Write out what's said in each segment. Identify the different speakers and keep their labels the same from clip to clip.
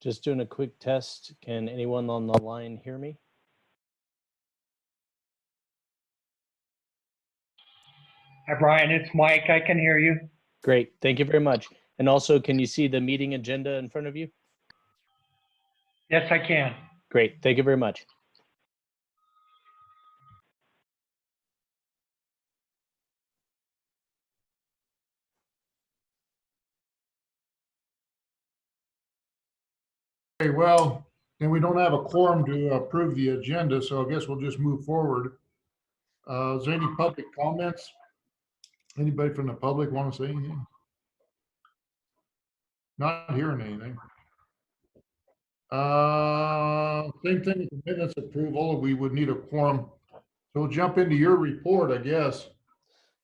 Speaker 1: Just doing a quick test. Can anyone on the line hear me?
Speaker 2: Hi, Brian. It's Mike. I can hear you.
Speaker 1: Great. Thank you very much. And also, can you see the meeting agenda in front of you?
Speaker 2: Yes, I can.
Speaker 1: Great. Thank you very much.
Speaker 3: Okay, well, then we don't have a quorum to approve the agenda, so I guess we'll just move forward. Is there any public comments? Anybody from the public want to say anything? Not hearing anything. Same thing with the minutes approval. We would need a quorum. So we'll jump into your report, I guess.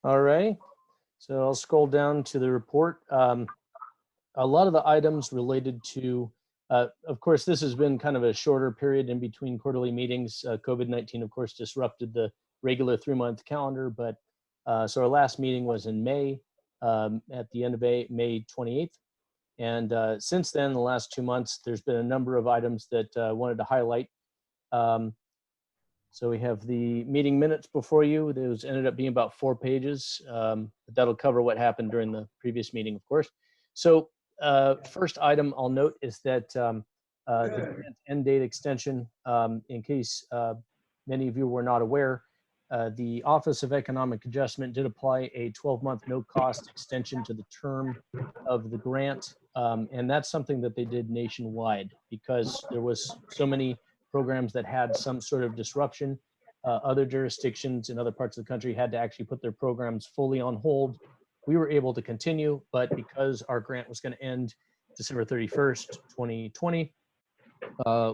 Speaker 1: All right. So I'll scroll down to the report. A lot of the items related to, of course, this has been kind of a shorter period in between quarterly meetings. COVID-19, of course, disrupted the regular 3-month calendar, but so our last meeting was in May, at the end of May 28th. And since then, the last 2 months, there's been a number of items that I wanted to highlight. So we have the meeting minutes before you. Those ended up being about 4 pages, but that'll cover what happened during the previous meeting, of course. So first item I'll note is that the grant end date extension, in case many of you were not aware, the Office of Economic Adjustment did apply a 12-month no-cost extension to the term of the grant. And that's something that they did nationwide because there was so many programs that had some sort of disruption. Other jurisdictions in other parts of the country had to actually put their programs fully on hold. We were able to continue, but because our grant was going to end December 31st, 2020,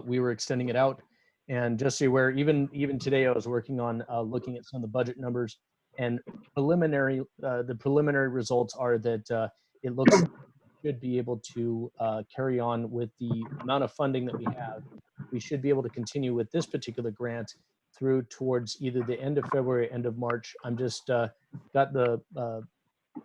Speaker 1: we were extending it out. And just so you're aware, even today, I was working on looking at some of the budget numbers, and the preliminary results are that it looks like we should be able to carry on with the amount of funding that we have. We should be able to continue with this particular grant through towards either the end of February, end of March. I'm just got the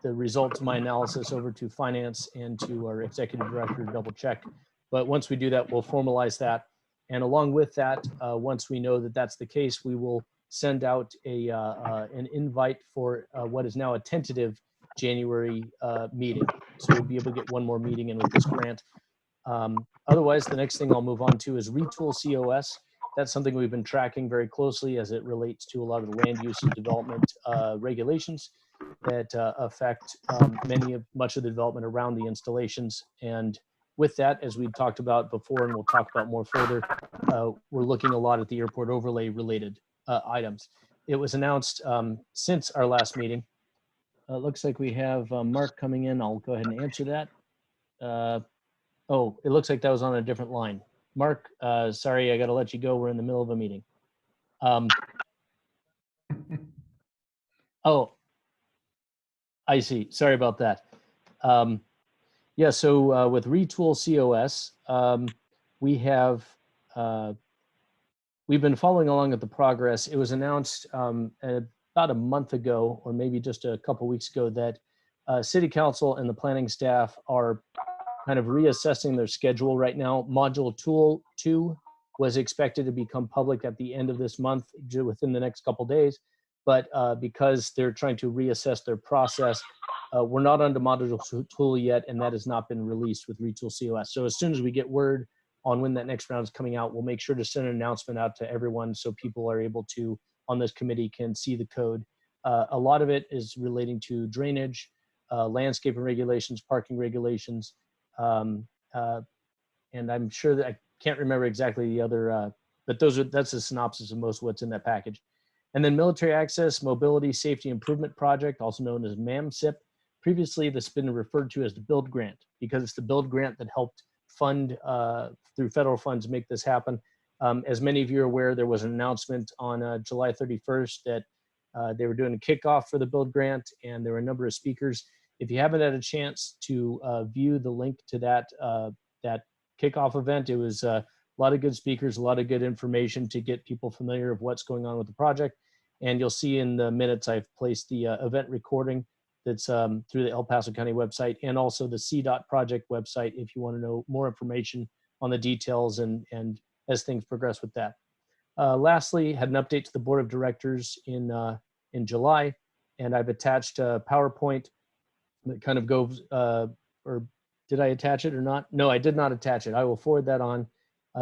Speaker 1: results of my analysis over to finance and to our executive director to double check. But once we do that, we'll formalize that. And along with that, once we know that that's the case, we will send out an invite for what is now a tentative January meeting. So we'll be able to get one more meeting in with this grant. Otherwise, the next thing I'll move on to is Retool COS. That's something we've been tracking very closely as it relates to a lot of the land use and development regulations that affect much of the development around the installations. And with that, as we talked about before, and we'll talk about more further, we're looking a lot at the airport overlay related items. It was announced since our last meeting. Looks like we have Mark coming in. I'll go ahead and answer that. Oh, it looks like that was on a different line. Mark, sorry, I got to let you go. We're in the middle of a meeting. Oh, I see. Sorry about that. Yeah, so with Retool COS, we've been following along at the progress. It was announced about a month ago, or maybe just a couple weeks ago, that City Council and the planning staff are kind of reassessing their schedule right now. Module 2 was expected to become public at the end of this month, within the next couple days. But because they're trying to reassess their process, we're not under module 2 yet, and that has not been released with Retool COS. So as soon as we get word on when that next round is coming out, we'll make sure to send an announcement out to everyone so people are able to, on this committee, can see the code. A lot of it is relating to drainage, landscaping regulations, parking regulations, and I'm sure that I can't remember exactly the other, but that's a synopsis of most of what's in that package. And then Military Access Mobility Safety Improvement Project, also known as MAMSIP. Previously, this has been referred to as the BUILD grant because it's the BUILD grant that helped fund through federal funds make this happen. As many of you are aware, there was an announcement on July 31st that they were doing a kickoff for the BUILD grant, and there were a number of speakers. If you haven't had a chance to view the link to that kickoff event, it was a lot of good speakers, a lot of good information to get people familiar with what's going on with the project. And you'll see in the minutes, I've placed the event recording that's through the El Paso County website, and also the CDOT project website if you want to know more information on the details and as things progress with that. Lastly, had an update to the board of directors in July, and I've attached a PowerPoint that kind of goes, or did I attach it or not? No, I did not attach it. I will forward that on.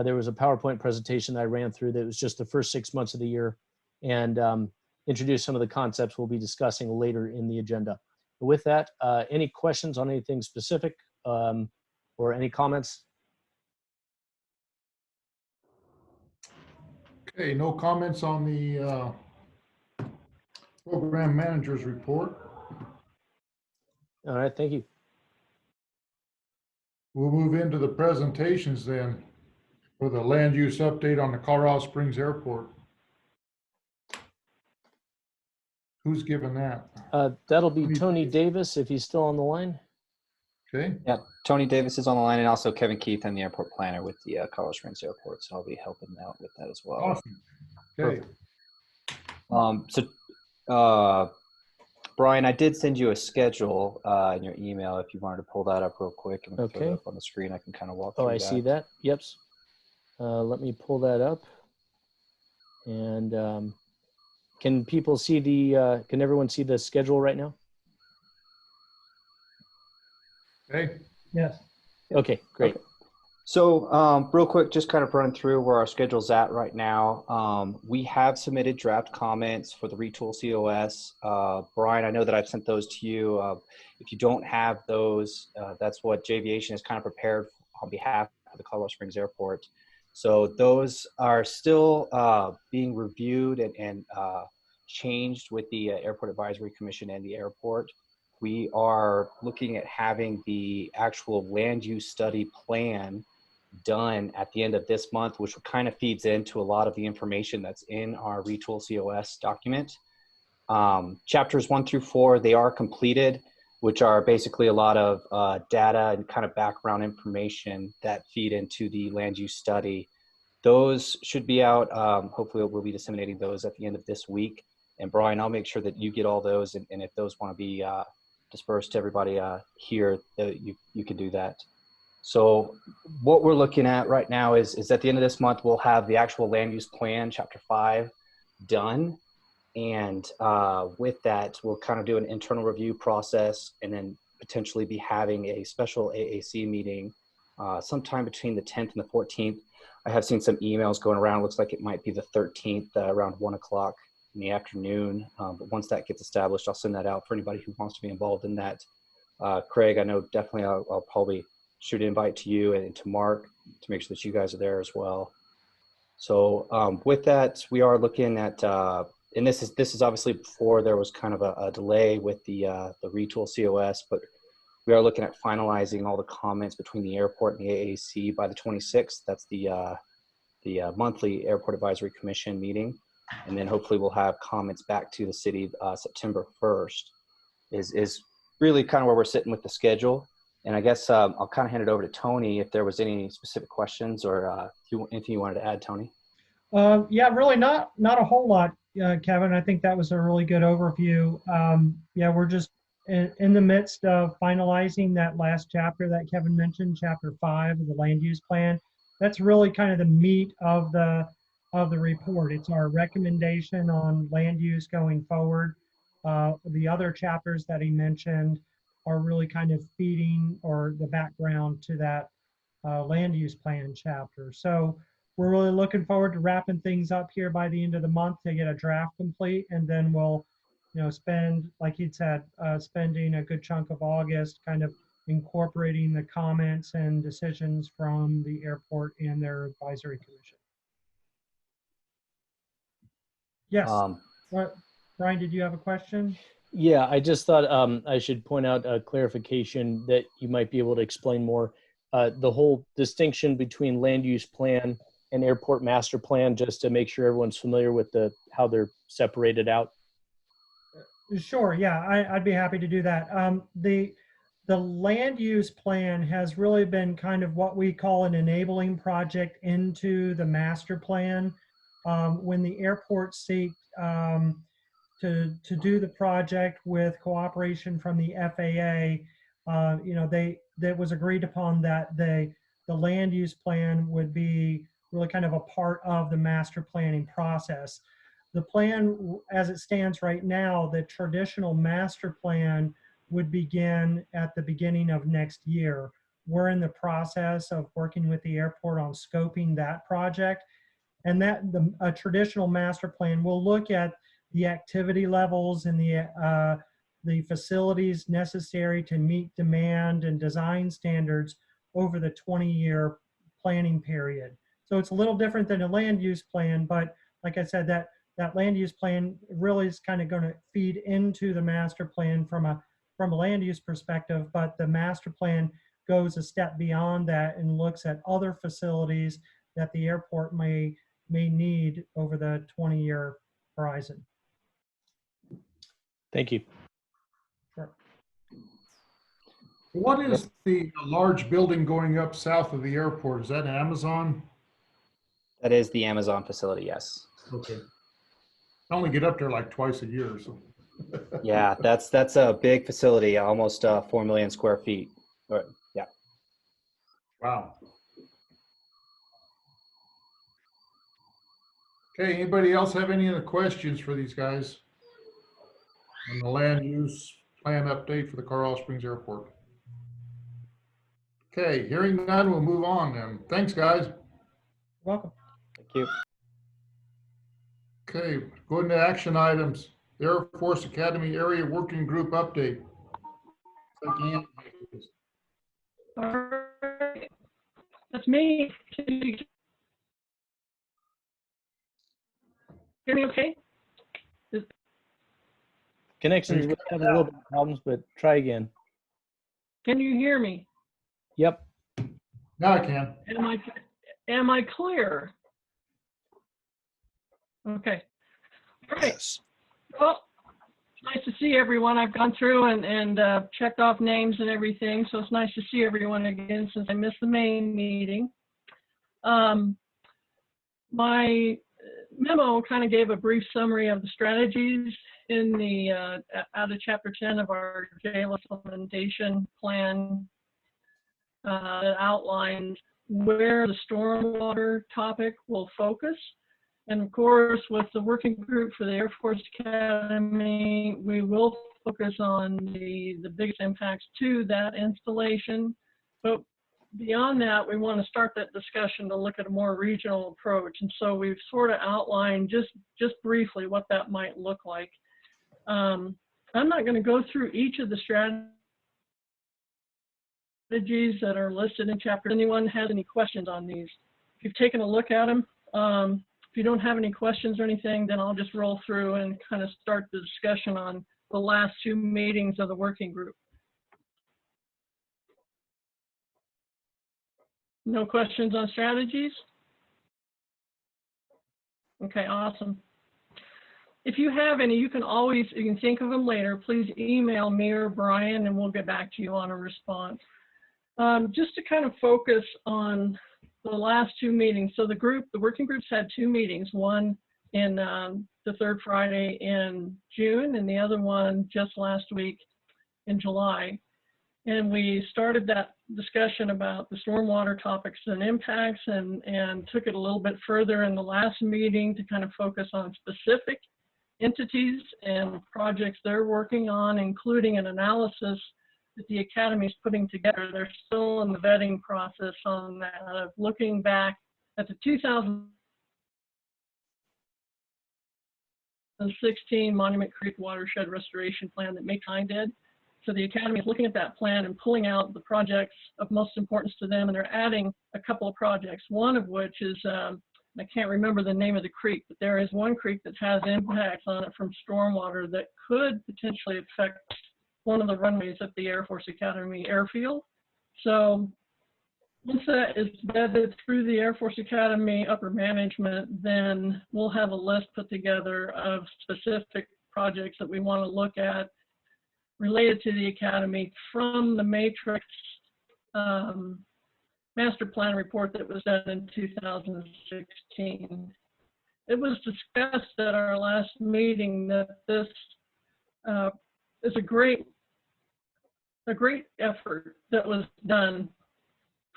Speaker 1: There was a PowerPoint presentation that I ran through that was just the first 6 months of the year, and introduced some of the concepts we'll be discussing later in the agenda. But with that, any questions on anything specific or any comments?
Speaker 3: Okay, no comments on the program manager's report.
Speaker 1: All right, thank you.
Speaker 3: We'll move into the presentations then for the land use update on the Colorado Springs Airport. Who's giving that?
Speaker 1: That'll be Tony Davis if he's still on the line.
Speaker 3: Okay,
Speaker 4: Yeah, Tony Davis is on the line, and also Kevin Keith. I'm the airport planner with the Colorado Springs Airport, so I'll be helping out with that as well.
Speaker 3: awesome. Okay,
Speaker 4: Brian, I did send you a schedule in your email if you wanted to pull that up real quick and throw it
Speaker 1: Okay.
Speaker 4: up on the screen. I can kind of walk through
Speaker 1: Oh, I see that. Yep. Let me pull that up. And can people see the, can everyone see the schedule right now?
Speaker 3: okay,
Speaker 2: Yes.
Speaker 1: Okay, great.
Speaker 4: Okay. So real quick, just kind of run through where our schedule's at right now. We have submitted draft comments for the retool COS. Brian, I know that I've sent those to you. If you don't have those, that's what JViation has kind of prepared on behalf of the Colorado Springs Airport. So those are still being reviewed and changed with the Airport Advisory Commission and the airport. We are looking at having the actual land use study plan done at the end of this month, which kind of feeds into a lot of the information that's in our retool COS document. Chapters 1 through 4, they are completed, which are basically a lot of data and kind of background information that feed into the land use study. Those should be out. Hopefully we'll be disseminating those at the end of this week. And Brian, I'll make sure that you get all those. And if those want to be dispersed to everybody here, you can do that. So what we're looking at right now is at the end of this month, we'll have the actual land use plan, chapter 5, done. And with that, we'll kind of do an internal review process and then potentially be having a special AAC meeting sometime between the 10th and the 14th. I have seen some emails going around. Looks like it might be the 13th around 1 o'clock in the afternoon. But once that gets established, I'll send that out for anybody who wants to be involved in that. Craig, I know definitely I'll probably shoot an invite to you and to Mark to make sure that you guys are there as well. So with that, we are looking at, and this is obviously before there was kind of a delay with the retool COS, but we are looking at finalizing all the comments between the airport and the AAC by the 26th. That's the monthly Airport Advisory Commission meeting. And then hopefully we'll have comments back to the city September 1st is really kind of where we're sitting with the schedule. And I guess I'll kind of hand it over to Tony if there was any specific questions or anything you wanted to add, Tony.
Speaker 2: Yeah, really not a whole lot, Kevin. I think that was a really good overview. Yeah, we're just in the midst of finalizing that last chapter that Kevin mentioned, chapter 5 of the land use plan. That's really kind of the meat of the report. It's our recommendation on land use going forward. The other chapters that he mentioned are really kind of feeding or the background to that land use plan chapter. So we're really looking forward to wrapping things up here by the end of the month to get a draft complete, and then we'll, spend, like he'd said, spending a good chunk of August kind of incorporating the comments and decisions from the airport and their advisory commission. Yes. Brian, did you have a question?
Speaker 1: Yeah, I just thought I should point out a clarification that you might be able to explain more. The whole distinction between land use plan and airport master plan, just to make sure everyone's familiar with how they're separated out.
Speaker 2: Sure. Yeah, I'd be happy to do that. The land use plan has really been kind of what we call an enabling project into the master plan. When the airport seeked to do the project with cooperation from the FAA, that was agreed upon that the land use plan would be really kind of a part of the master planning process. The plan, as it stands right now, the traditional master plan would begin at the beginning of next year. We're in the process of working with the airport on scoping that project. And a traditional master plan will look at the activity levels and the facilities necessary to meet demand and design standards over the 20-year planning period. So it's a little different than a land use plan, but like I said, that land use plan really is kind of going to feed into the master plan from a land use perspective, but the master plan goes a step beyond that and looks at other facilities that the airport may need over the 20-year horizon.
Speaker 1: Thank you.
Speaker 2: Sure.
Speaker 3: What is the large building going up south of the airport? Is that Amazon?
Speaker 4: That is the Amazon facility, yes.
Speaker 3: Okay. I only get up there like twice a year, so.
Speaker 4: Yeah, that's a big facility, almost 4 million square feet. Or, yeah.
Speaker 3: Wow. Okay, anybody else have any other questions for these guys on the land use plan update for the Colorado Springs Airport? Okay, hearing none, we'll move on then. Thanks, guys.
Speaker 2: Welcome.
Speaker 4: Thank you.
Speaker 3: Okay, going to action items. Air Force Academy Area Working Group update. Again.
Speaker 5: All right, that's me. Can you hear me okay?
Speaker 1: Connections with having a little bit of problems, but try again.
Speaker 5: Can you hear me?
Speaker 1: Yep.
Speaker 3: Now I can.
Speaker 5: Am I clear? Okay. All right.
Speaker 6: Yes.
Speaker 5: Well, it's nice to see everyone. I've gone through and checked off names and everything, so it's nice to see everyone again since I missed the main meeting. My memo kind of gave a brief summary of the strategies in the out of Chapter 10 of our JLUS Implementation Plan that outlines where the stormwater topic will focus. And of course, with the working group for the Air Force Academy, we will focus on the biggest impacts to that installation. But beyond that, we want to start that discussion to look at a more regional approach. And so we've sort of outlined just briefly what that might look like. I'm not going to go through each of the strategies that are listed in chapter. If anyone has any questions on these, if you've taken a look at them, if you don't have any questions or anything, then I'll just roll through and kind of start the discussion on the last two meetings of the working group. No questions on strategies? Okay, awesome. If you have any, you can think of them later. Please email me or Brian and we'll get back to you on a response. Just to kind of focus on the last two meetings. So the working groups had two meetings, one in the third Friday in June and the other one just last week in July. And we started that discussion about the stormwater topics and impacts and took it a little bit further in the last meeting to kind of focus on specific entities and projects they're working on, including an analysis that the Academy is putting together. They're still in the vetting process on that, of looking back at the 2016 Monument Creek Watershed Restoration Plan that Pikes did. So the Academy is looking at that plan and pulling out the projects of most importance to them, and they're adding a couple of projects, one of which is, I can't remember the name of the creek, but there is one creek that has impacts on it from stormwater that could potentially affect one of the runways at the Air Force Academy airfield. So once that is vetted through the Air Force Academy upper management, then we'll have a list put together of specific projects that we want to look at related to the Academy from the Matrix master plan report that was done in 2016. It was discussed at our last meeting that this is a great effort that was done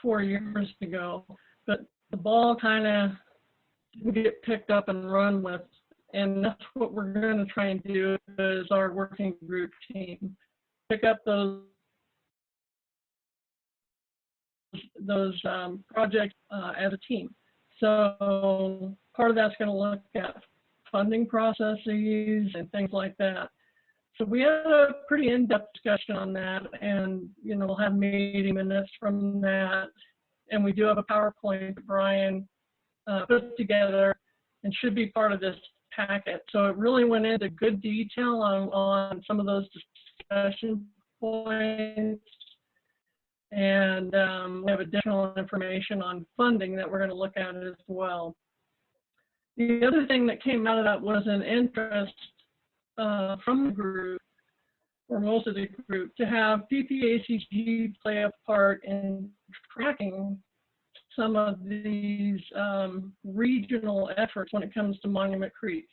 Speaker 5: 4 years ago, but the ball kind of didn't get picked up and run with. And that's what we're going to try and do as our working group team. Pick up those projects as a team. So part of that's going to look at funding processes and things like that. So we had a pretty in-depth discussion on that, and we'll have meeting minutes from that. And we do have a PowerPoint that Brian put together and should be part of this packet. So it really went into good detail on some of those discussion points. And we have additional information on funding that we're going to look at as well. The other thing that came out of that was an interest from the group, or most of the group, to have PPACG play a part in tracking some of these regional efforts when it comes to Monument Creek.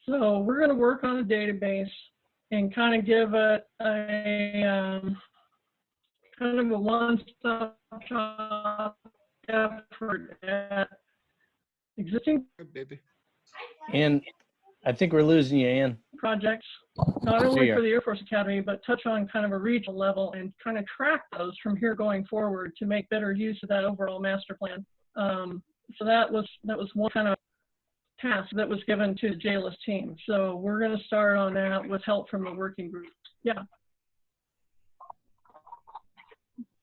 Speaker 5: So we're going to work on a database and kind of give it a kind of a one-stop shop effort at existing
Speaker 1: And I think we're losing you, Ann.
Speaker 5: projects, not only for the Air Force Academy, but touch on kind of a regional level and kind of track those from here going forward to make better use of that overall master plan. So that was one kind of task that was given to the JLUS team. So we're going to start on that with help from the working group. Yeah.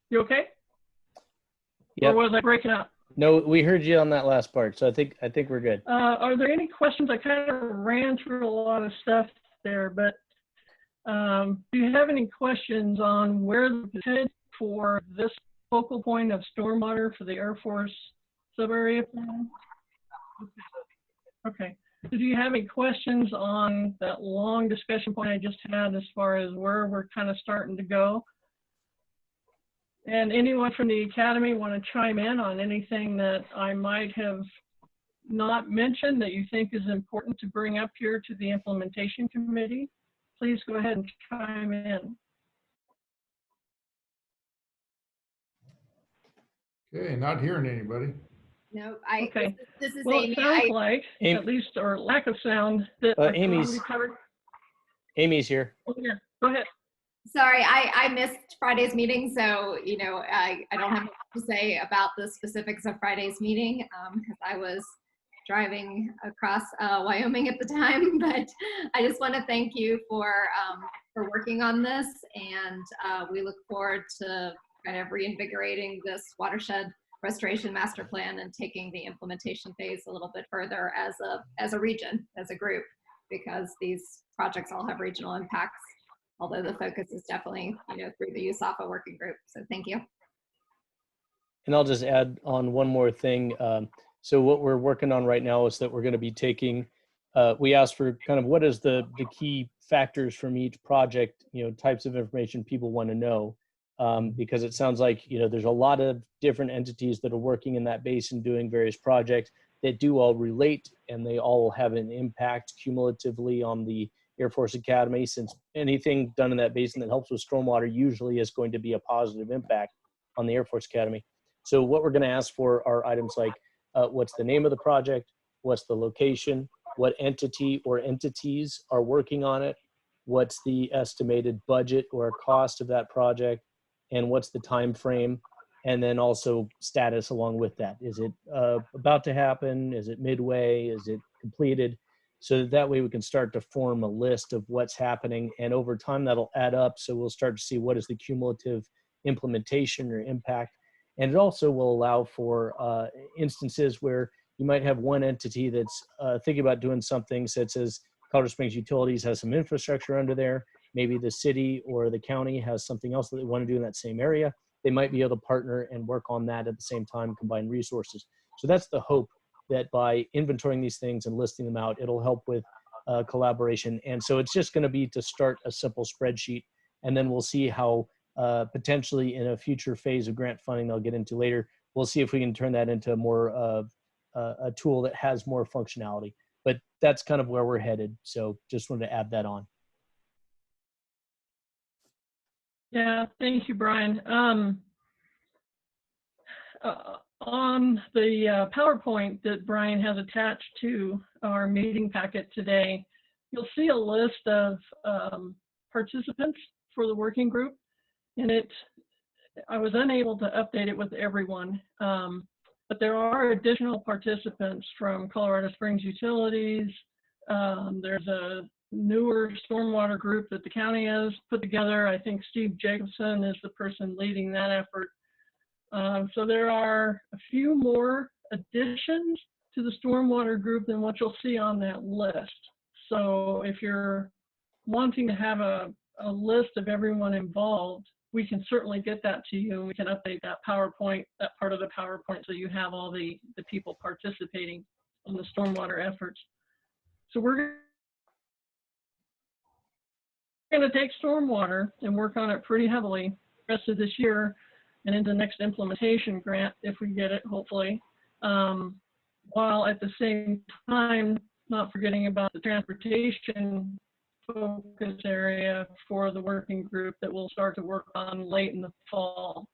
Speaker 5: You okay?
Speaker 1: Yeah.
Speaker 5: Or was I breaking up?
Speaker 1: No, we heard you on that last part, so I think we're good.
Speaker 5: Are there any questions? I kind of ran through a lot of stuff there, but do you have any questions on where the head for this focal point of stormwater for the Air Force sub-area plan? Okay. So do you have any questions on that long discussion point I just had as far as where we're kind of starting to go? And anyone from the Academy want to chime in on anything that I might have not mentioned that you think is important to bring up here to the Implementation Committee? Please go ahead and chime in.
Speaker 3: Okay, not hearing anybody.
Speaker 6: No,
Speaker 5: Okay.
Speaker 6: this is
Speaker 5: Well,
Speaker 6: Amy.
Speaker 5: it sounds like,
Speaker 1: Amy,
Speaker 5: at least, or lack of sound, that
Speaker 1: Amy's here.
Speaker 5: Oh, yeah, go ahead.
Speaker 6: Sorry, I missed Friday's meeting, so I don't have much to say about the specifics of Friday's meeting because I was driving across Wyoming at the time. But I just want to thank you for working on this, and we look forward to kind of reinvigorating this watershed restoration master plan and taking the implementation phase a little bit further as a region, as a group, because these projects all have regional impacts. Although the focus is definitely, through the USAFA working group. So thank you.
Speaker 1: And I'll just add on one more thing. So what we're working on right now is that we're going to be taking, we asked for kind of what is the key factors from each project, types of information people want to know. Because it sounds like, there's a lot of different entities that are working in that basin doing various projects that do all relate, and they all have an impact cumulatively on the Air Force Academy, since anything done in that basin that helps with stormwater usually is going to be a positive impact on the Air Force Academy. So what we're going to ask for are items like what's the name of the project, what's the location, what entity or entities are working on it, what's the estimated budget or cost of that project, and what's the time frame, and then also status along with that. Is it about to happen? Is it midway? Is it completed? So that way we can start to form a list of what's happening, and over time that'll add up. So we'll start to see what is the cumulative implementation or impact. And it also will allow for instances where you might have one entity that's thinking about doing something such as Colorado Springs Utilities has some infrastructure under there. Maybe the city or the county has something else that they want to do in that same area. They might be able to partner and work on that at the same time, combine resources. So that's the hope, that by inventorying these things and listing them out, it'll help with collaboration. And so it's just going to be to start a simple spreadsheet, and then we'll see how potentially in a future phase of grant funding they'll get into later, we'll see if we can turn that into more a tool that has more functionality. But that's kind of where we're headed. So just wanted to add that on.
Speaker 5: Yeah, thank you, Brian. on the PowerPoint that Brian has attached to our meeting packet today, you'll see a list of participants for the working group, and I was unable to update it with everyone, but there are additional participants from Colorado Springs Utilities. There's a newer stormwater group that the county has put together. I think Steve Jacobson is the person leading that effort. So there are a few more additions to the stormwater group than what you'll see on that list. So if you're wanting to have a list of everyone involved, we can certainly get that to you, and we can update that PowerPoint, that part of the PowerPoint, so you have all the people participating in the stormwater efforts. So we're going to take stormwater and work on it pretty heavily the rest of this year and into the next implementation grant, if we get it, hopefully, while at the same time not forgetting about the transportation focus area for the working group that we'll start to work on late in the fall.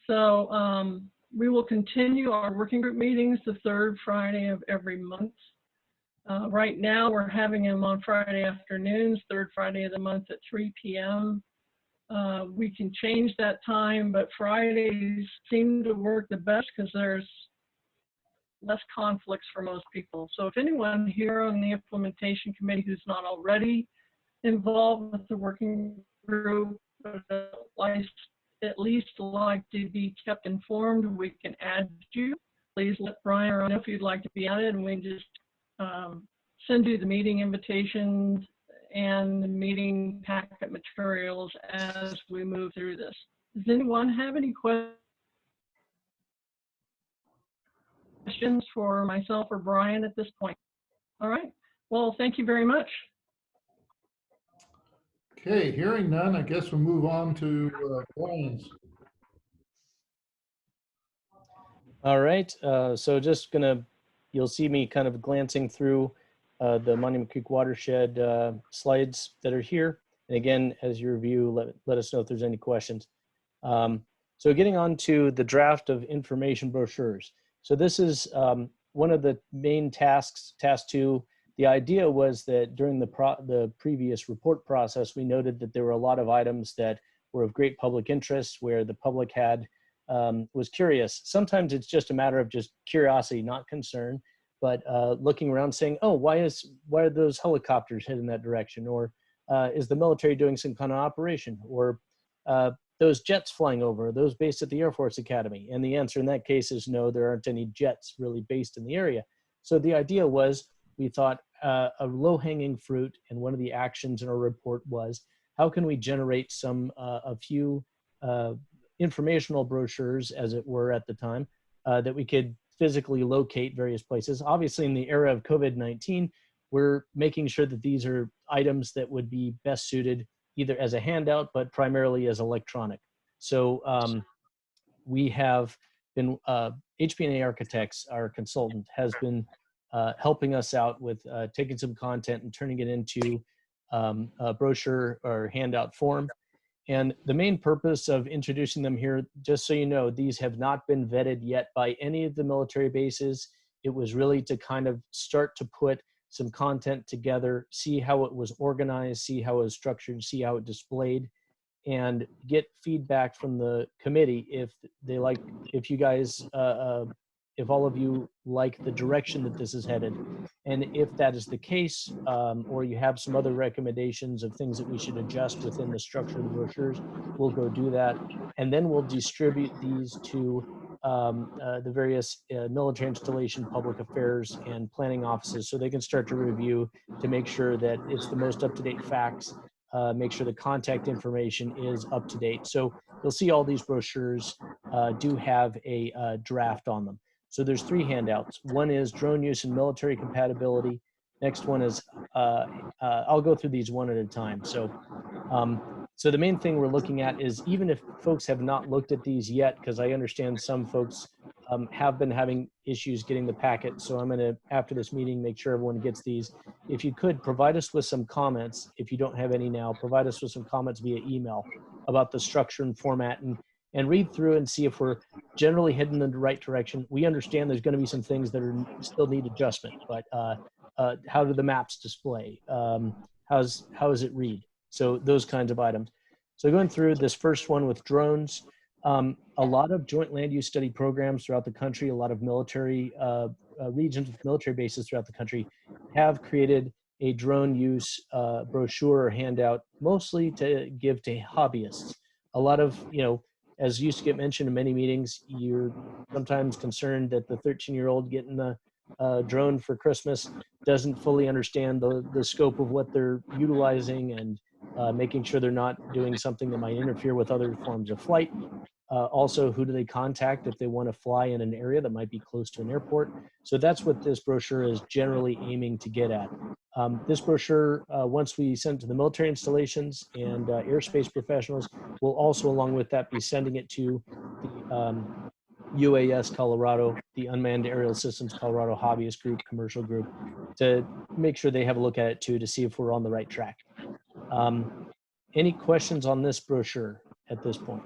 Speaker 5: So we will continue our working group meetings the third Friday of every month. Right now we're having them on Friday afternoons, third Friday of the month at 3 p.m. We can change that time, but Fridays seem to work the best because there's less conflicts for most people. So if anyone here on the implementation committee who's not already involved with the working group, but at least like to be kept informed, we can add you. Please let Brian know if you'd like to be added, and we just send you the meeting invitations and the meeting packet materials as we move through this. Does anyone have any questions for myself or Brian at this point? All right. Well, thank you very much.
Speaker 3: Okay, hearing none, I guess we'll move on to Brian's.
Speaker 1: All right, so just you'll see me kind of glancing through the Monument Creek Watershed slides that are here. And again, as you review, let us know if there's any questions. So getting on to the draft of information brochures. So this is one of the main tasks, task 2. The idea was that during the previous report process, we noted that there were a lot of items that were of great public interest where the public was curious. Sometimes it's just a matter of just curiosity, not concern, but looking around saying, oh, why are those helicopters heading that direction? Or is the military doing some kind of operation? Or those jets flying over, are those based at the Air Force Academy? And the answer in that case is no, there aren't any jets really based in the area. So the idea was, we thought a low-hanging fruit, and one of the actions in our report was, how can we generate a few informational brochures, as it were at the time, that we could physically locate various places. Obviously, in the era of COVID-19, we're making sure that these are items that would be best suited either as a handout, but primarily as electronic. So we have been, HPNA Architects, our consultant, has been helping us out with taking some content and turning it into a brochure or handout form. And the main purpose of introducing them here, just so you know, these have not been vetted yet by any of the military bases. It was really to kind of start to put some content together, see how it was organized, see how it was structured, see how it displayed, and get feedback from the committee if you guys, if all of you like the direction that this is headed. And if that is the case, or you have some other recommendations of things that we should adjust within the structure of the brochures, we'll go do that. And then we'll distribute these to the various military installation, public affairs, and planning offices so they can start to review to make sure that it's the most up-to-date facts, make sure the contact information is up to date. So you'll see all these brochures do have a draft on them. So there's 3 handouts. One is drone use and military compatibility. Next one is, I'll go through these one at a time. So the main thing we're looking at is, even if folks have not looked at these yet, because I understand some folks have been having issues getting the packet. So I'm gonna, after this meeting, make sure everyone gets these. If you could provide us with some comments, if you don't have any now, provide us with some comments via email about the structure and format. and read through and see if we're generally heading in the right direction. We understand there's going to be some things that are still need adjustment, but how do the maps display? How does it read? So those kinds of items. So going through this first one with drones, a lot of joint land use study programs throughout the country, a lot of military regions with military bases throughout the country have created a drone use brochure or handout, mostly to give to hobbyists. A lot of, as used to get mentioned in many meetings, you're sometimes concerned that the 13-year-old getting a drone for Christmas doesn't fully understand the scope of what they're utilizing, and making sure they're not doing something that might interfere with other forms of flight. Also, who do they contact if they want to fly in an area that might be close to an airport? So that's what this brochure is generally aiming to get at. This brochure, once we send it to the military installations and airspace professionals, we'll also, along with that, be sending it to the UAS Colorado, the Unmanned Aerial Systems Colorado Hobbyist Group, Commercial Group, to make sure they have a look at it too, to see if we're on the right track. Any questions on this brochure at this point?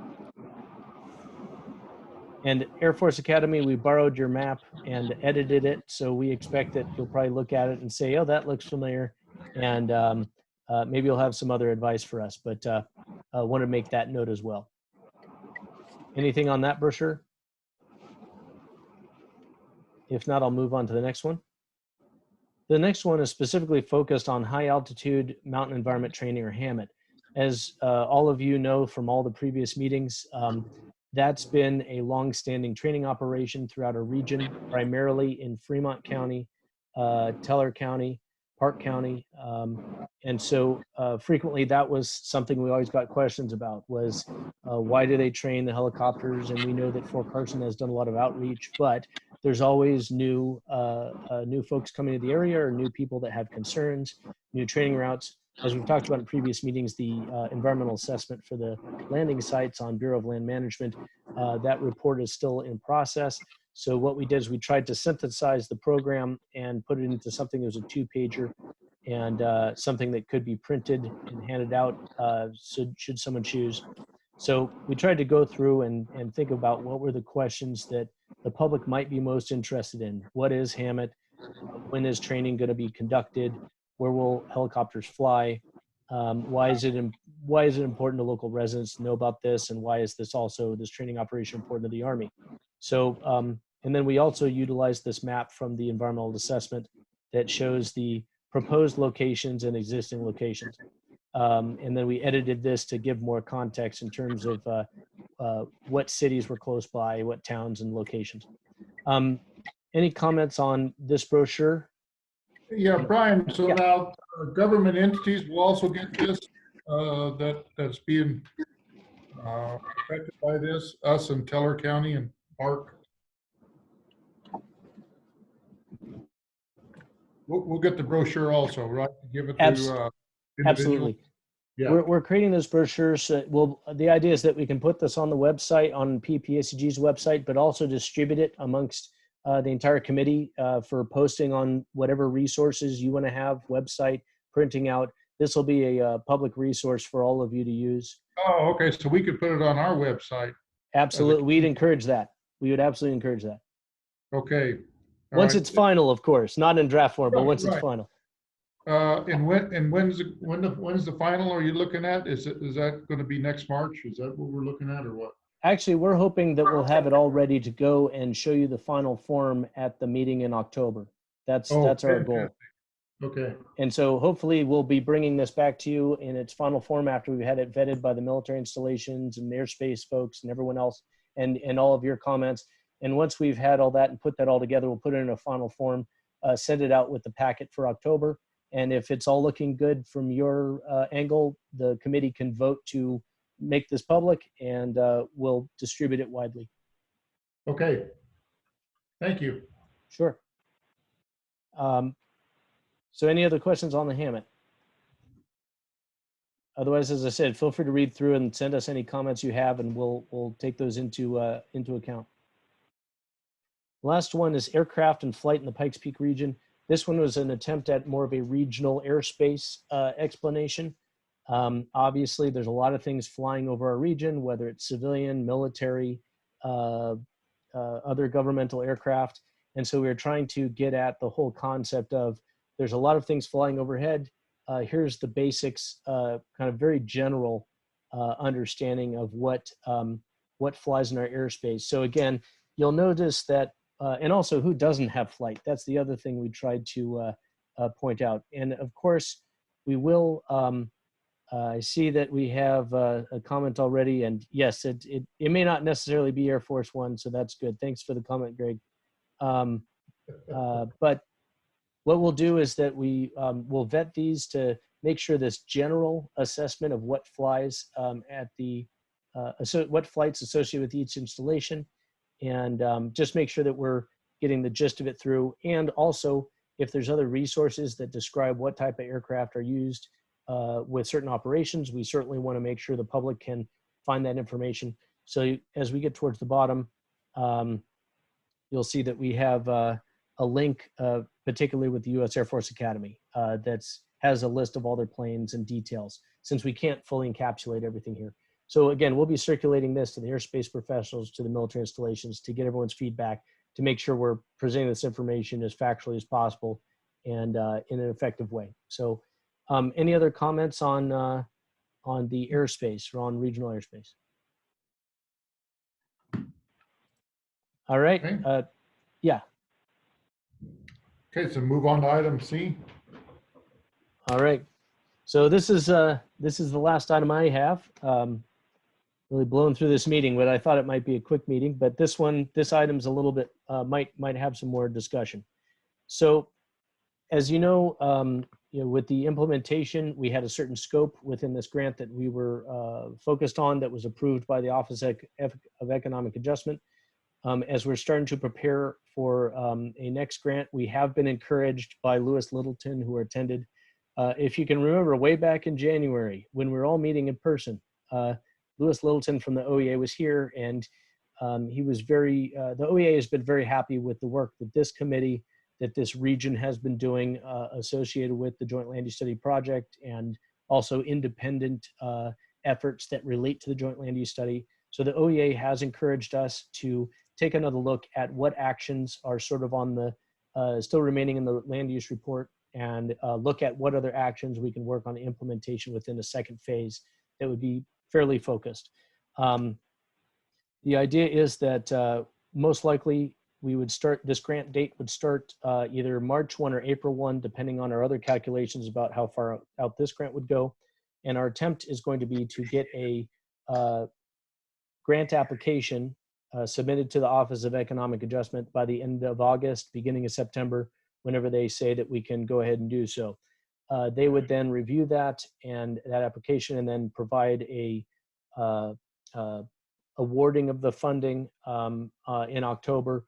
Speaker 1: And Air Force Academy, we borrowed your map and edited it, so we expect that you'll probably look at it and say, oh, that looks familiar, and maybe you'll have some other advice for us, but I want to make that note as well. Anything on that brochure? If not, I'll move on to the next one. The next one is specifically focused on high altitude mountain environment training, or HAMMET. As all of you know from all the previous meetings, that's been a long-standing training operation throughout our region, primarily in Fremont County, Teller County, Park County. And so frequently that was something we always got questions about, was why do they train the helicopters? And we know that Fort Carson has done a lot of outreach, but there's always new folks coming to the area, or new people that have concerns, new training routes. As we've talked about in previous meetings, the environmental assessment for the landing sites on Bureau of Land Management, that report is still in process. So what we did is we tried to synthesize the program and put it into something that was a 2-pager, and something that could be printed and handed out should someone choose. So we tried to go through and think about what were the questions that the public might be most interested in. What is HAMMET? When is training going to be conducted? Where will helicopters fly? Why is it important to local residents to know about this? And why is this training operation important to the Army? So, and then we also utilized this map from the environmental assessment that shows the proposed locations and existing locations. And then we edited this to give more context in terms of what cities were close by, what towns and locations. Any comments on this brochure?
Speaker 3: Yeah, Brian, so
Speaker 1: Yeah.
Speaker 3: now government entities will also get this, that's being affected by this, us in Teller County and Park. We'll get the brochure also, right? Give it to individuals.
Speaker 1: Absolutely.
Speaker 3: Yeah.
Speaker 1: We're creating those brochures. The idea is that we can put this on the website, on PPACG's website, but also distribute it amongst the entire committee for posting on whatever resources you want to have, website, printing out. This will be a public resource for all of you to use.
Speaker 3: Oh, okay. So we could put it on our website.
Speaker 1: Absolutely. We'd encourage that. We would absolutely encourage that.
Speaker 3: Okay.
Speaker 1: Once it's final, of course, not in draft form, but once it's final.
Speaker 3: And when's the final are you looking at? Is that going to be next March? Is that what we're looking at, or what?
Speaker 1: Actually, we're hoping that we'll have it all ready to go and show you the final form at the meeting in October. That's our goal.
Speaker 3: Okay.
Speaker 1: And so hopefully we'll be bringing this back to you in its final form after we've had it vetted by the military installations and airspace folks and everyone else, and all of your comments. And once we've had all that and put that all together, we'll put it in a final form, send it out with the packet for October. And if it's all looking good from your angle, the committee can vote to make this public, and we'll distribute it widely.
Speaker 3: Okay. Thank you.
Speaker 1: Sure. So any other questions on the HAMMET? Otherwise, as I said, feel free to read through and send us any comments you have, and we'll take those into account. Last one is aircraft and flight in the Pikes Peak region. This one was an attempt at more of a regional airspace explanation. Obviously, there's a lot of things flying over our region, whether it's civilian, military, other governmental aircraft. And so we're trying to get at the whole concept of there's a lot of things flying overhead. Here's the basics, kind of very general understanding of what flies in our airspace. So again, you'll notice that, and also who doesn't have flight. That's the other thing we tried to point out. And of course, we will, I see that we have a comment already, and yes, it may not necessarily be Air Force One, so that's good. Thanks for the comment, Greg. But what we'll do is that we will vet these to make sure this general assessment of what flies at the, what flights associated with each installation, and just make sure that we're getting the gist of it through. And also, if there's other resources that describe what type of aircraft are used with certain operations, we certainly want to make sure the public can find that information. So as we get towards the bottom, you'll see that we have a link, particularly with the U.S. Air Force Academy, that has a list of all their planes and details, since we can't fully encapsulate everything here. So again, we'll be circulating this to the airspace professionals, to the military installations, to get everyone's feedback, to make sure we're presenting this information as factually as possible and in an effective way. So any other comments on the airspace or on regional airspace? All right.
Speaker 3: Okay.
Speaker 1: Yeah.
Speaker 3: Okay, so move on to item C.
Speaker 1: All right. So this is the last item I have. Really blown through this meeting, but I thought it might be a quick meeting. But this item's a little bit might have some more discussion. So, as you know, with the implementation, we had a certain scope within this grant that we were focused on, that was approved by the Office of Economic Adjustment. As we're starting to prepare for a next grant, we have been encouraged by Lewis Littleton, who attended. If you can remember, way back in January, when we were all meeting in person, Lewis Littleton from the OEA was here, and he was the OEA has been very happy with the work that this committee, that this region has been doing associated with the Joint Land Use Study Project, and also independent efforts that relate to the Joint Land Use Study. So the OEA has encouraged us to take another look at what actions are sort of on the, still remaining in the land use report, and look at what other actions we can work on implementation within the second phase that would be fairly focused. The idea is that most likely we would start, this grant date would start either March 1 or April 1, depending on our other calculations about how far out this grant would go. And our attempt is going to be to get a grant application submitted to the Office of Economic Adjustment by the end of August, beginning of September, whenever they say that we can go ahead and do so. They would then review that application, and then provide a awarding of the funding in October,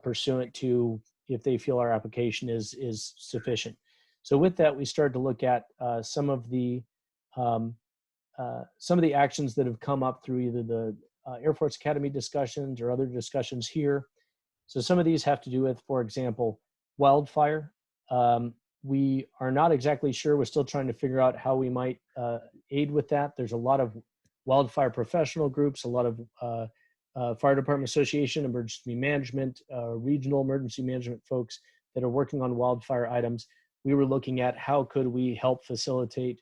Speaker 1: pursuant to if they feel our application is sufficient. So with that, we started to look at some of the actions that have come up through either the Air Force Academy discussions or other discussions here. So some of these have to do with, for example, wildfire. We are not exactly sure. We're still trying to figure out how we might aid with that. There's a lot of wildfire professional groups, a lot of fire department association, emergency management, regional emergency management folks that are working on wildfire items. We were looking at how could we help facilitate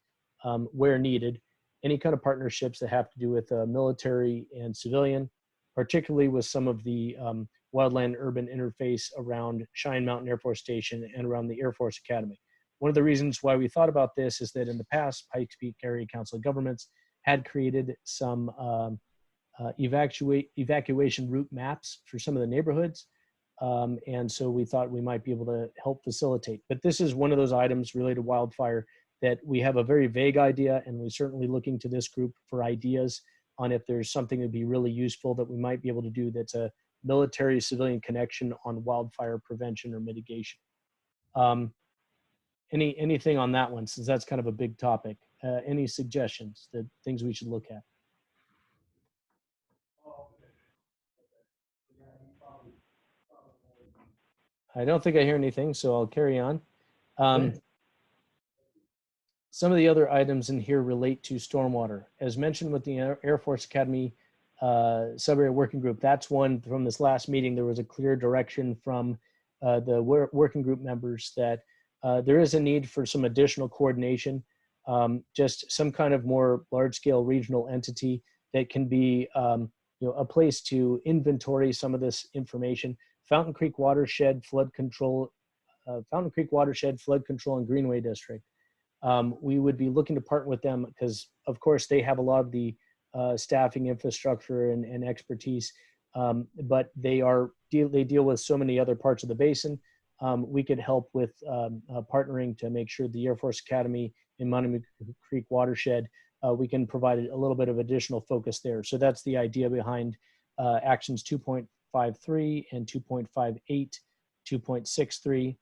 Speaker 1: where needed, any kind of partnerships that have to do with military and civilian, particularly with some of the wildland urban interface around Cheyenne Mountain Air Force Station and around the Air Force Academy. One of the reasons why we thought about this is that in the past, Pikes Peak Area Council of Governments had created some evacuation route maps for some of the neighborhoods. And so we thought we might be able to help facilitate. But this is one of those items related to wildfire that we have a very vague idea, and we're certainly looking to this group for ideas on if there's something that'd be really useful that we might be able to do that's a military civilian connection on wildfire prevention or mitigation. Anything on that one, since that's kind of a big topic? Any suggestions, that things we should look at? I don't think I hear anything, so I'll carry on.
Speaker 3: Okay.
Speaker 1: Some of the other items in here relate to stormwater. As mentioned with the Air Force Academy sub-area working group, that's one from this last meeting. There was a clear direction from the working group members that there is a need for some additional coordination, just some kind of more large-scale regional entity that can be a place to inventory some of this information. Fountain Creek Watershed Flood Control, and Greenway District. We would be looking to partner with them because, of course, they have a lot of the staffing infrastructure and expertise, but they deal with so many other parts of the basin. We could help with partnering to make sure the Air Force Academy and Monument Creek Watershed, we can provide a little bit of additional focus there. So that's the idea behind actions 2.53 and 2.58, 2.63.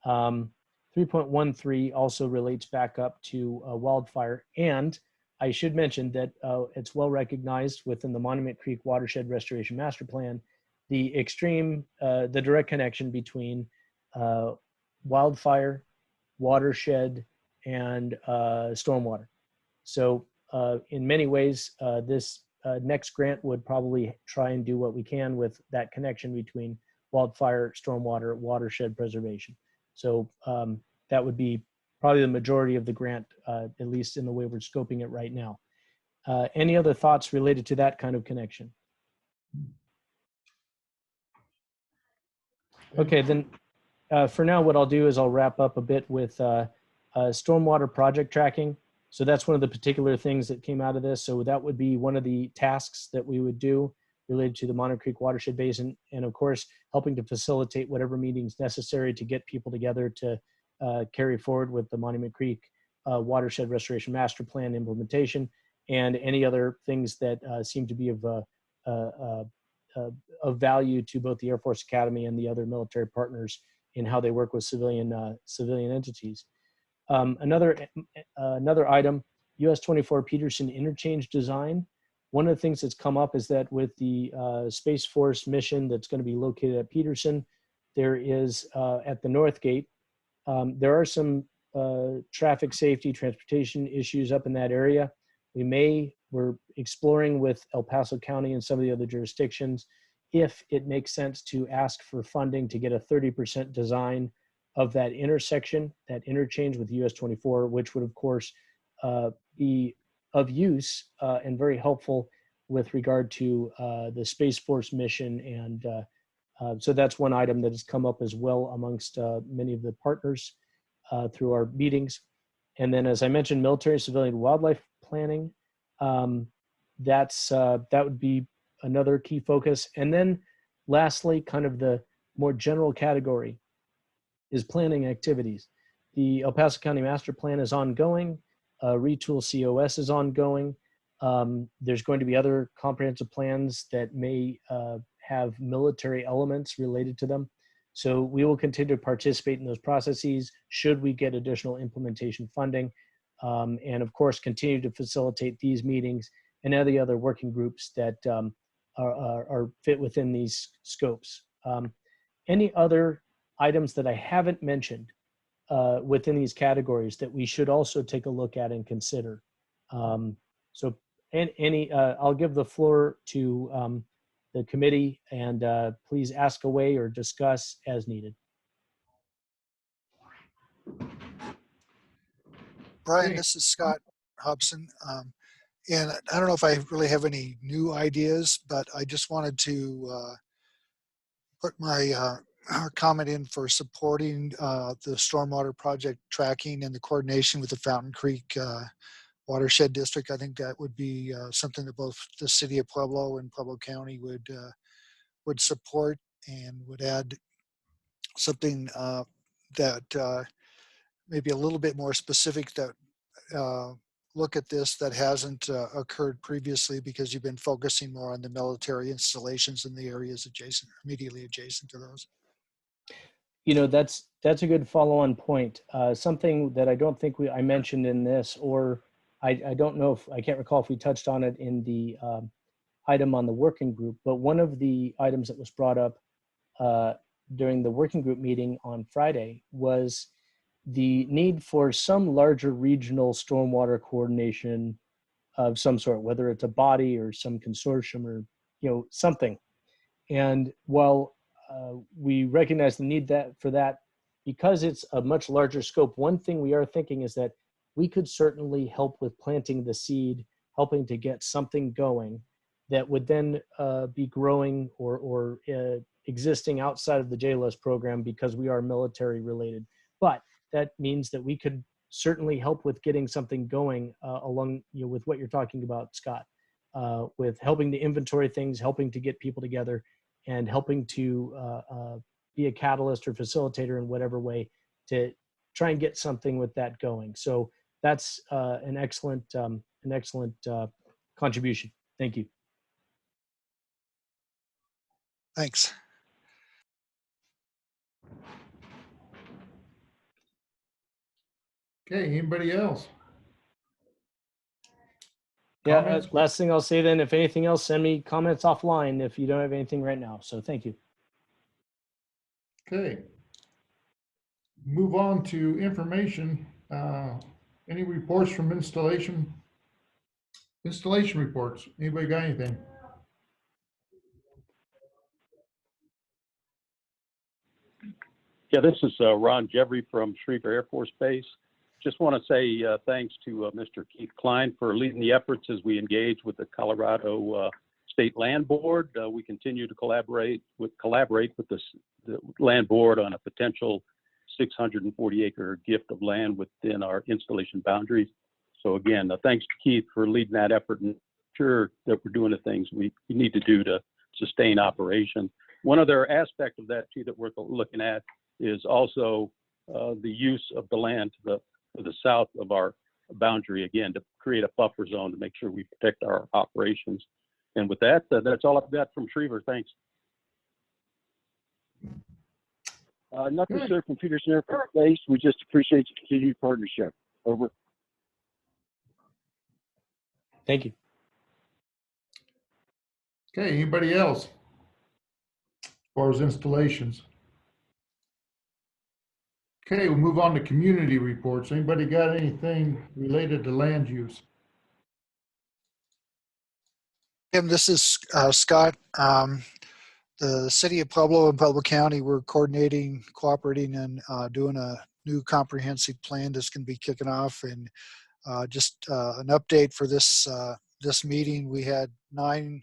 Speaker 1: 3.13 also relates back up to wildfire. And I should mention that it's well recognized within the Monument Creek Watershed Restoration Master Plan, the direct connection between wildfire, watershed, and stormwater. So in many ways, this next grant would probably try and do what we can with that connection between wildfire, stormwater, watershed preservation. So that would be probably the majority of the grant, at least in the way we're scoping it right now. Any other thoughts related to that kind of connection? Okay, then for now, what I'll do is I'll wrap up a bit with stormwater project tracking. So that's one of the particular things that came out of this. So that would be one of the tasks that we would do related to the Monument Creek Watershed Basin. And of course, helping to facilitate whatever meetings necessary to get people together to carry forward with the Monument Creek Watershed Restoration Master Plan implementation and any other things that seem to be of value to both the Air Force Academy and the other military partners in how they work with civilian entities. Another item, US 24 Peterson Interchange design. One of the things that's come up is that with the Space Force mission that's going to be located at Peterson, there is at the North Gate, there are some traffic safety, transportation issues up in that area. We're exploring with El Paso County and some of the other jurisdictions if it makes sense to ask for funding to get a 30% design of that intersection, that interchange with US 24, which would of course be of use and very helpful with regard to the Space Force mission. And so that's one item that has come up as well amongst many of the partners through our meetings. And then, as I mentioned, military, civilian, wildlife planning. That would be another key focus. And then lastly, kind of the more general category is planning activities. The El Paso County Master Plan is ongoing. Retool COS is ongoing. There's going to be other comprehensive plans that may have military elements related to them. So we will continue to participate in those processes should we get additional implementation funding. And of course, continue to facilitate these meetings and any other working groups that are fit within these scopes. Any other items that I haven't mentioned within these categories that we should also take a look at and consider? So I'll give the floor to the committee, and please ask away or discuss as needed.
Speaker 7: Brian, this is Scott Hobson. And I don't know if I really have any new ideas, but I just wanted to put my comment in for supporting the stormwater project tracking and the coordination with the Fountain Creek Watershed District. I think that would be something that both the city of Pueblo and Pueblo County would support, and would add something that maybe a little bit more specific that look at this that hasn't occurred previously, because you've been focusing more on the military installations in the areas immediately adjacent to those.
Speaker 1: You know, that's a good follow-on point. Something that I don't think I mentioned in this, or I don't know if, I can't recall if we touched on it in the item on the working group, but one of the items that was brought up during the working group meeting on Friday was the need for some larger regional stormwater coordination of some sort, whether it's a body or some consortium or, something. And while we recognize the need for that, because it's a much larger scope, one thing we are thinking is that we could certainly help with planting the seed, helping to get something going that would then be growing or existing outside of the JLUS program, because we are military related. But that means that we could certainly help with getting something going along, with what you're talking about, Scott, with helping to inventory things, helping to get people together, and helping to be a catalyst or facilitator in whatever way to try and get something with that going. So that's an excellent contribution. Thank you.
Speaker 7: Thanks.
Speaker 3: Okay, anybody else?
Speaker 1: Yeah,
Speaker 3: Comments?
Speaker 1: last thing I'll say then, if anything else, send me comments offline if you don't have anything right now. So thank you.
Speaker 3: Okay. Move on to information. Any reports from installation? Installation reports. Anybody got anything?
Speaker 8: Yeah, this is Ron Jeffrey from Schriever Air Force Base. Just want to say thanks to Mr. Keith Klein for leading the efforts as we engage with the Colorado State Land Board. We continue to collaborate with the Land Board on a potential 640-acre gift of land within our installation boundaries. So again, thanks to Keith for leading that effort, and sure that we're doing the things we need to do to sustain operations. One other aspect of that too that we're looking at is also the use of the land to the south of our boundary, again, to create a buffer zone to make sure we protect our operations. And with that, that's all I've got from Schriever. Thanks. Nothing, sir, from Peterson Air Force Base. We just appreciate your continued partnership. Over.
Speaker 1: Thank you.
Speaker 3: Okay, anybody else? As far as installations. Okay, we'll move on to community reports. Anybody got anything related to land use?
Speaker 7: Tim, this is Scott. The city of Pueblo and Pueblo County, we're coordinating, cooperating, and doing a new comprehensive plan that's going to be kicking off. And just an update for this meeting, we had 9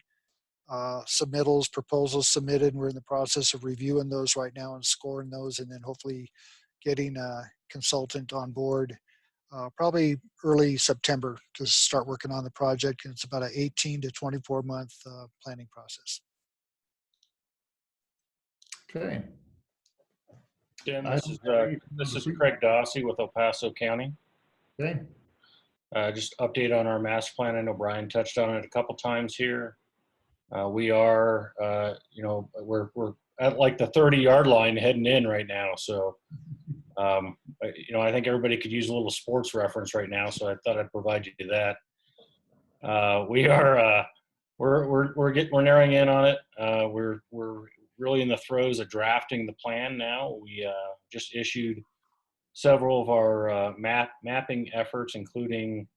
Speaker 7: submittals, proposals submitted, and we're in the process of reviewing those right now and scoring those, and then hopefully getting a consultant on board probably early September to start working on the project. And it's about an 18 to 24 month planning process.
Speaker 3: Okay.
Speaker 9: Jim, this is Craig Dossie with El Paso County.
Speaker 3: Okay.
Speaker 9: Just update on our master plan. I know Brian touched on it a couple times here. We are, we're at like the 30-yard line heading in right now. So, I think everybody could use a little sports reference right now. So I thought I'd provide you that. We're narrowing in on it. We're really in the throes of drafting the plan now. We just issued several of our mapping efforts, including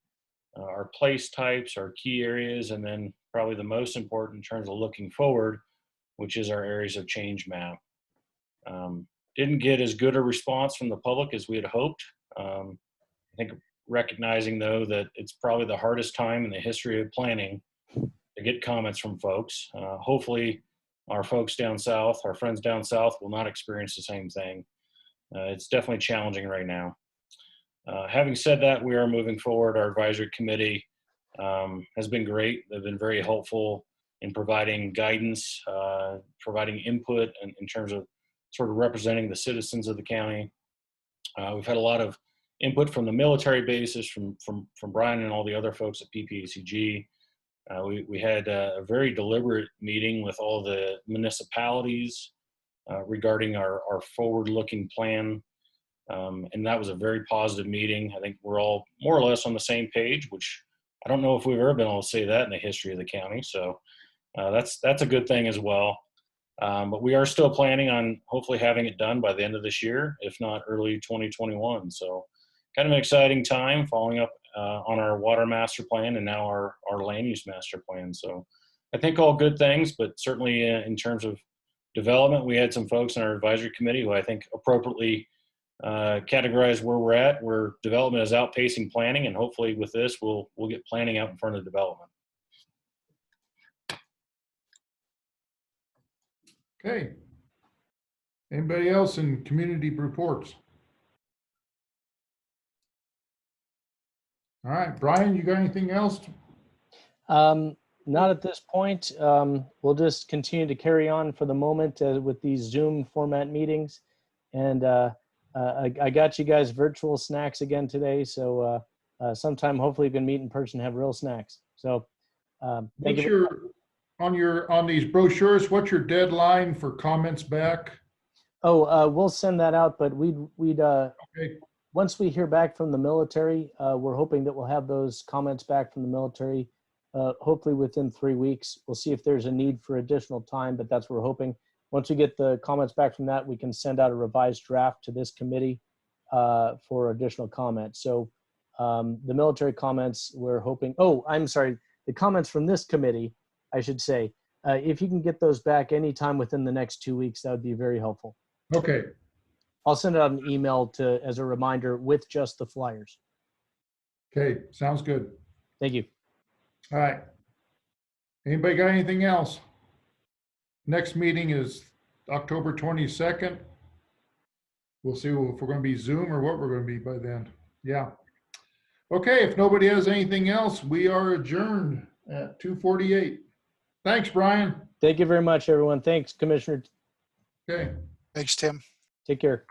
Speaker 9: our place types, our key areas, and then probably the most important in terms of looking forward, which is our areas of change map. Didn't get as good a response from the public as we had hoped. I think recognizing though that it's probably the hardest time in the history of planning to get comments from folks. Hopefully our folks down south, our friends down south, will not experience the same thing. It's definitely challenging right now. Having said that, we are moving forward. Our advisory committee has been great. They've been very helpful in providing guidance, providing input in terms of sort of representing the citizens of the county. We've had a lot of input from the military bases, from Brian and all the other folks at PPACG. We had a very deliberate meeting with all the municipalities regarding our forward-looking plan. And that was a very positive meeting. I think we're all more or less on the same page, which I don't know if we've ever been able to say that in the history of the county. So that's a good thing as well. But we are still planning on hopefully having it done by the end of this year, if not early 2021. So kind of an exciting time following up on our water master plan and now our land use master plan. So I think all good things, but certainly in terms of development, we had some folks in our advisory committee who I think appropriately categorized where we're at, where development is outpacing planning, and hopefully with this, we'll get planning out in front of development.
Speaker 3: Okay. Anybody else in community reports? All right, Brian, you got anything else?
Speaker 1: Not at this point. We'll just continue to carry on for the moment with these Zoom format meetings. And I got you guys virtual snacks again today. So sometime hopefully we can meet in person and have real snacks. So thank you.
Speaker 3: On these brochures, what's your deadline for comments back?
Speaker 1: Oh, we'll send that out, but we'd
Speaker 3: Okay.
Speaker 1: once we hear back from the military, we're hoping that we'll have those comments back from the military, hopefully within 3 weeks. We'll see if there's a need for additional time, but that's what we're hoping. Once we get the comments back from that, we can send out a revised draft to this committee for additional comments. So the military comments, we're hoping, oh, I'm sorry, the comments from this committee, I should say, if you can get those back anytime within the next 2 weeks, that would be very helpful.
Speaker 3: Okay.
Speaker 1: I'll send out an email as a reminder with just the flyers.
Speaker 3: Okay, sounds good.
Speaker 1: Thank you.
Speaker 3: All right. Anybody got anything else? Next meeting is October 22nd. We'll see if we're going to be Zoom or what we're going to be by then. Yeah. Okay, if nobody has anything else, we are adjourned at 2:48. Thanks, Brian.
Speaker 1: Thank you very much, everyone. Thanks, Commissioner.
Speaker 3: Okay.
Speaker 7: Thanks, Tim.
Speaker 1: Take care.